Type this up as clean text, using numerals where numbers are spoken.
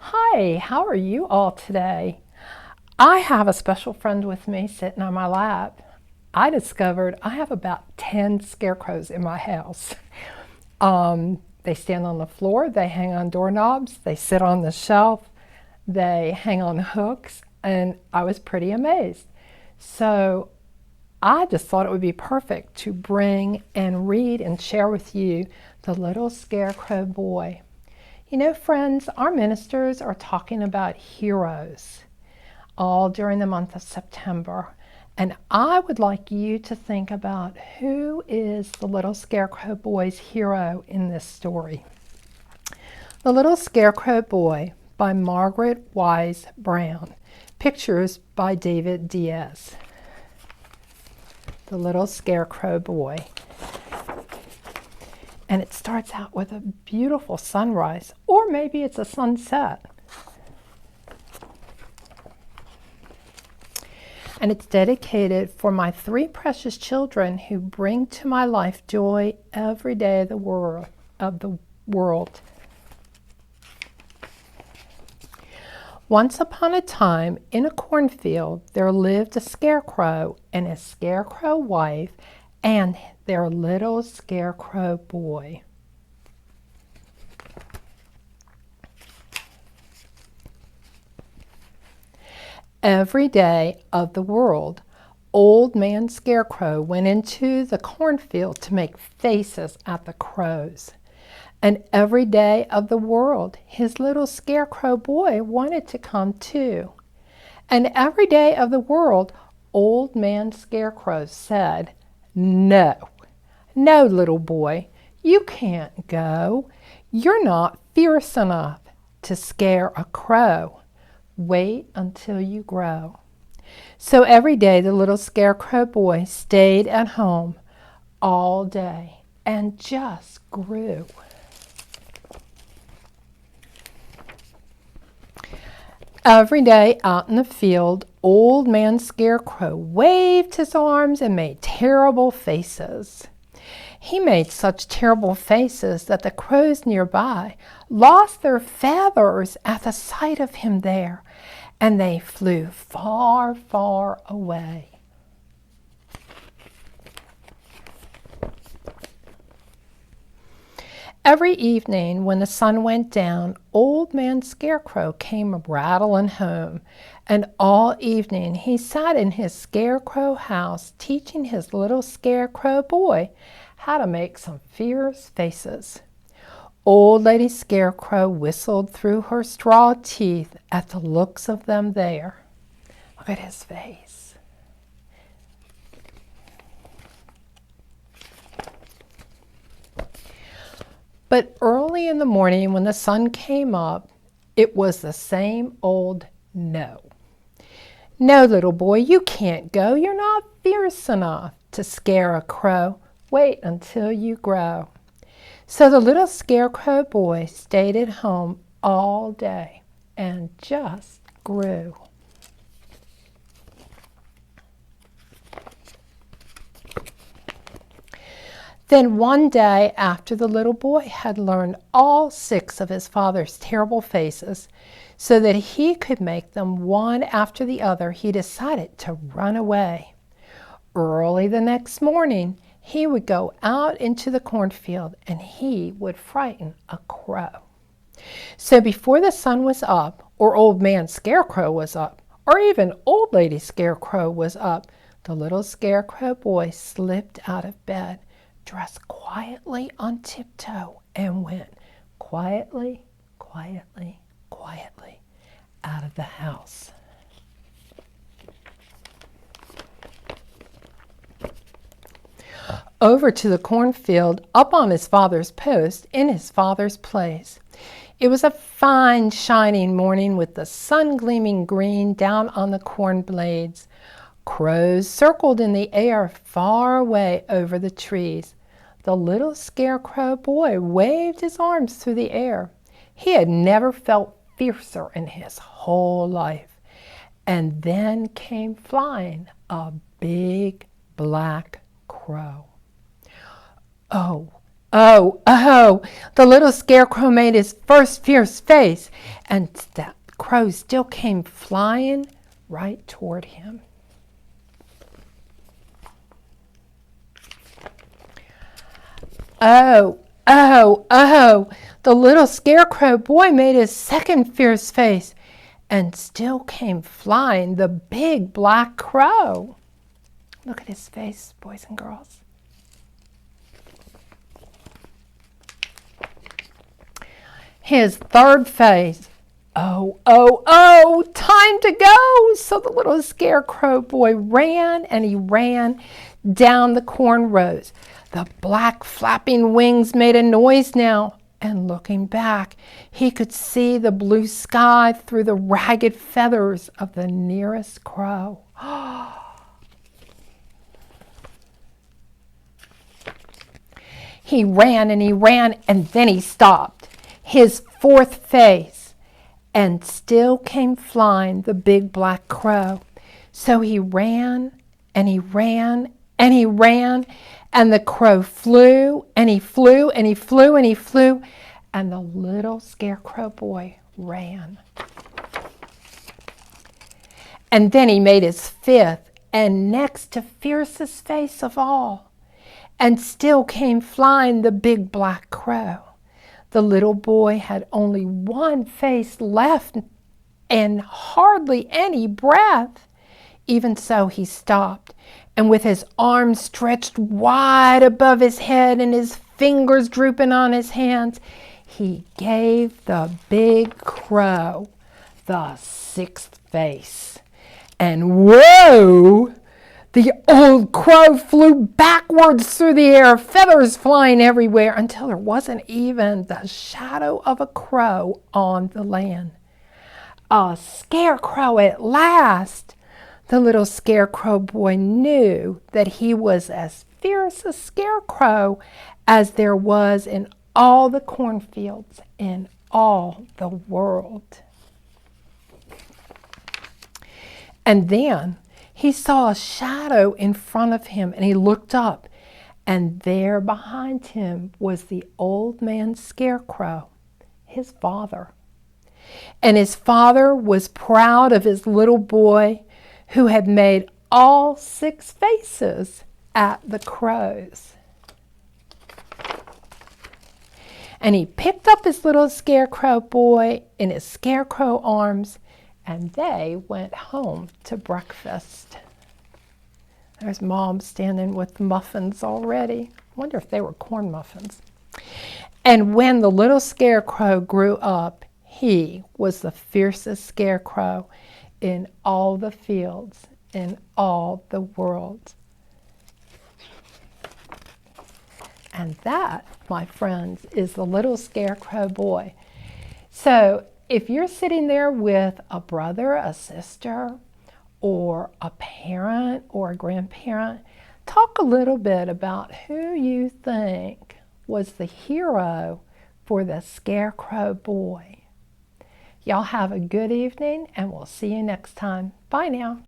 Hi, how are you all today? I have a special friend with me sitting on my lap. I discovered I have about 10 scarecrows in my house. They stand on the floor, they hang on doorknobs, they sit on the shelf, they hang on hooks, and I was pretty amazed. So I just thought it would be perfect to bring and read and share with you The Little Scarecrow Boy. You know, friends, our ministers are talking about heroes all during the month of September. And I would like you to think about who is the little Scarecrow Boy's hero in this story. The Little Scarecrow Boy by Margaret Wise Brown. Pictures by David Diaz. The Little Scarecrow Boy. And it starts out with a beautiful sunrise, or maybe it's a sunset. And it's dedicated for my three precious children who bring to my life joy every day of the world. Once upon a time, in a cornfield, there lived a scarecrow and his scarecrow wife and their little scarecrow boy. Every day of the world, Old Man Scarecrow went into the cornfield to make faces at the crows. And every day of the world, his little scarecrow boy wanted to come too. And every day of the world, Old Man Scarecrow said, "No, no, little boy, you can't go. You're not fierce enough to scare a crow. Wait until you grow." So every day the little scarecrow boy stayed at home all day and just grew. Every day out in the field, Old Man Scarecrow waved his arms and made terrible faces. He made such terrible faces that the crows nearby lost their feathers at the sight of him there, and they flew far, far away. Every evening when the sun went down, Old Man Scarecrow came rattling home, and all evening he sat in his scarecrow house teaching his little scarecrow boy how to make some fierce faces. Old Lady Scarecrow whistled through her straw teeth at the looks of them there. Look at his face. But early in the morning when the sun came up, it was the same old no. "No, little boy, you can't go. You're not fierce enough to scare a crow. Wait until you grow." So the little scarecrow boy stayed at home all day and just grew. Then one day, after the little boy had learned all 6 of his father's terrible faces, so that he could make them one after the other, he decided to run away. Early the next morning, he would go out into the cornfield and he would frighten a crow. So before the sun was up, or Old Man Scarecrow was up, or even Old Lady Scarecrow was up, the little scarecrow boy slipped out of bed, dressed quietly on tiptoe, and went quietly, quietly, quietly out of the house. Over to the cornfield, up on his father's post, in his father's place. It was a fine, shining morning with the sun gleaming green down on the corn blades. Crows circled in the air far away over the trees. The little scarecrow boy waved his arms through the air. He had never felt fiercer in his whole life. And then came flying a big black crow. Oh, Oh, oh, the little Scarecrow made his first fierce face, and that crow still came flying right toward him. Oh, oh, oh, the little Scarecrow boy made his second fierce face, and still came flying the big black crow. Look at his face, boys and girls. His third face. Oh, oh, oh, time to go. So the little Scarecrow boy ran and he ran down the corn rows. The black flapping wings made a noise now, and looking back, he could see the blue sky through the ragged feathers of the nearest crow. He ran and then he stopped. His fourth face, and still came flying the big black crow. So he ran and he ran and he ran, and the crow flew and he flew and he flew and he flew, and the little Scarecrow boy ran. And then he made his fifth and next to fiercest face of all, and still came flying the big black crow. The little boy had only one face left and hardly any breath. Even so, he stopped, and with his arms stretched wide above his head and his fingers drooping on his hands, he gave the big crow the sixth face. And whoa! The old crow flew backwards through the air, feathers flying everywhere, until there wasn't even the shadow of a crow on the land. A scarecrow at last! The little Scarecrow boy knew that he was as fierce a scarecrow as there was in all the cornfields in all the world. And then he saw a shadow in front of him, and he looked up, and there behind him was the old man Scarecrow, his father. And his father was proud of his little boy who had made all six faces at the crows. And he picked up his little Scarecrow boy in his Scarecrow arms, and they went home to breakfast. There's Mom standing with the muffins already. I wonder if they were corn muffins. And when the little Scarecrow grew up, he was the fiercest scarecrow in all the fields, in all the world. And that, my friends, is the little Scarecrow boy. So if you're sitting there with a brother, a sister, or a parent or a grandparent, talk a little bit about who you think was the hero for the Scarecrow boy. Y'all have a good evening, and we'll see you next time. Bye now.